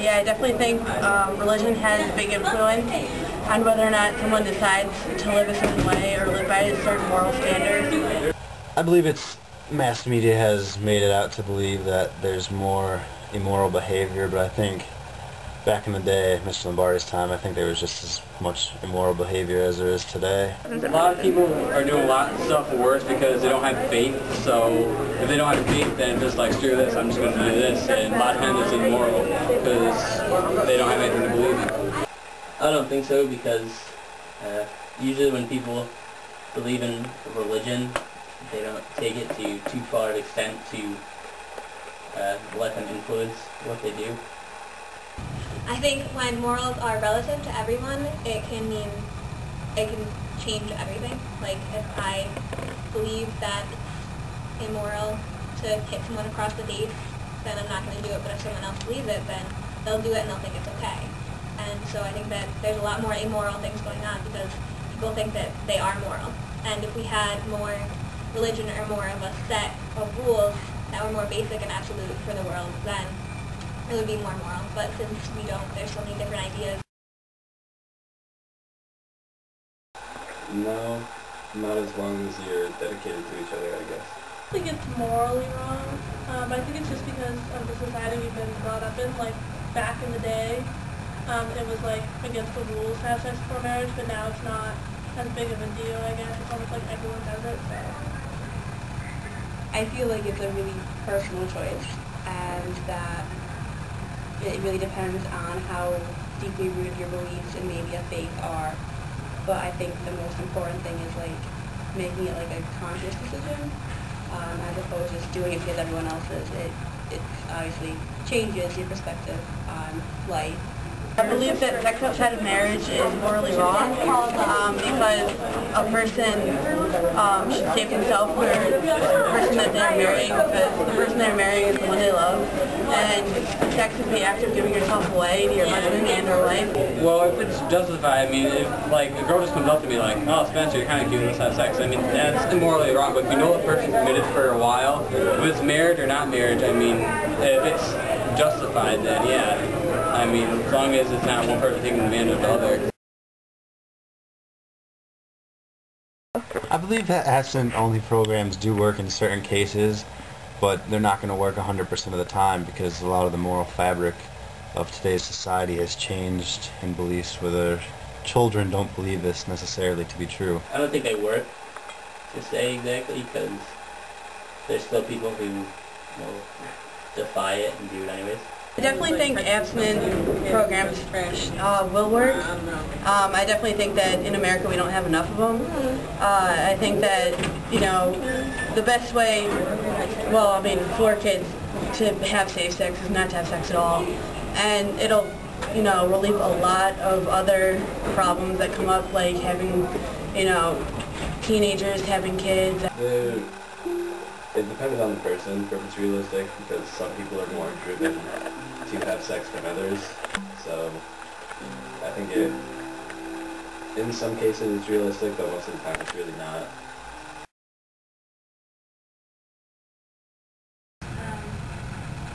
Yeah, I definitely think religion has a big influence on whether or not someone decides to live a certain way or live by a certain moral standard. I believe mass media has made it out to believe that there's more immoral behavior, but I think back in the day, Mr. Lombardi's time, I think there was just as much immoral behavior as there is today. A lot of people are doing a lot of stuff worse because they don't have faith, so if they don't have faith, then just like, screw this, I'm just going to do this, and a lot of times it's immoral because they don't have anything to believe in. I don't think so, because usually when people believe in religion, they don't take it to too far an extent to let them influence what they do. I think when morals are relative to everyone, it can change everything. Like, if I believe that it's immoral to hit someone across the face, then I'm not going to do it. But if someone else believes it, then they'll do it and they'll think it's okay. And so I think that there's a lot more immoral things going on because people think that they are moral. And if we had more religion or more of a set of rules that were more basic and absolute for the world, then it would be more moral. But since we don't, there's so many different ideas. No, not as long as you're dedicated to each other, I guess. I think it's morally wrong. I think it's just because of the society we've been brought up in. Like, back in the day, it was like against the rules to have sex before marriage, but now it's not as big of a deal, I guess. It's almost like everyone does it, so. I feel like it's a really personal choice, and that it really depends on how deeply rooted your beliefs and maybe a faith are. But I think the most important thing is like making it like a conscious decision, as opposed to just doing it because everyone else is. It obviously changes your perspective on life. I believe that sex outside of marriage is morally wrong because a person should save himself for the person that they're marrying, because the person they're marrying is the one they love, and sex is the act of giving yourself away to your husband and or wife. Well, if it's justified, I mean, if like a girl just comes up to me like, oh, Spencer, you're kind of cute, let's have sex, I mean, that's immorally wrong. But if you know the person's committed for a while, if it's marriage or not marriage, I mean, if it's justified, then yeah. I mean, as long as it's not one person taking advantage of the other. I believe that abstinent-only programs do work in certain cases, but they're not going to work 100% of the time because a lot of the moral fabric of today's society has changed in beliefs where their children don't believe this necessarily to be true. I don't think they work, to say exactly, because there's still people who will defy it and do it anyways. I definitely think abstinent programs will work. I definitely think that in America we don't have enough of them. I think that, you know, the best way, well, I mean, for kids to have safe sex is not to have sex at all. And it'll, you know, relieve a lot of other problems that come up, like having, you know, teenagers having kids. It depends on the person, if it's realistic, because some people are more driven to have sex than others. So I think in some cases it's realistic, but most of the time it's really not. I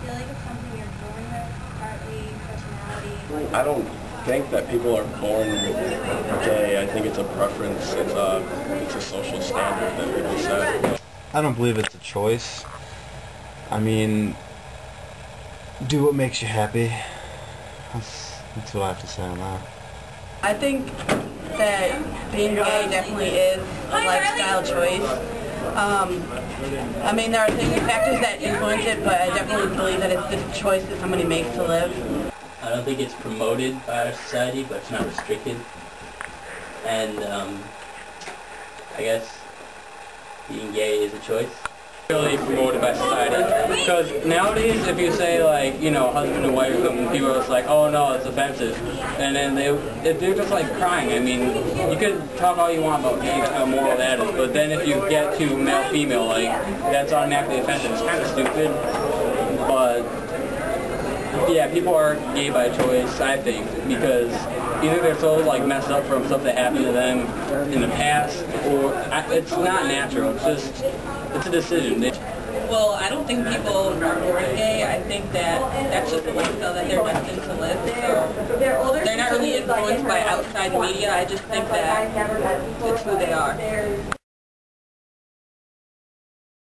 feel like it's something you're born with, partly personality. I don't think that people are born gay. I think it's a preference. It's a social standard that people set. I don't believe it's a choice. I mean, do what makes you happy. That's what I have to say on that. I think that being gay definitely is a lifestyle choice. I mean, there are factors that influence it, but I definitely believe that it's just a choice that somebody makes to live. I don't think it's promoted by our society, but it's not restricted. And I guess being gay is a choice. Really promoted by society, because nowadays if you say like, you know, husband and wife, people are just like, oh no, it's offensive, and then they're just like crying. I mean, you could talk all you want about gay, how moral that is, but then if you get to male-female, like, that's automatically offensive. It's kind of stupid, but yeah, people are gay by choice, I think, because either they're so like messed up from stuff that happened to them in the past, or it's not natural. It's a decision. Well, I don't think people are born gay. I think that that's just the lifestyle that they're destined to live. So they're not really influenced by outside media. I just think that it's who they are.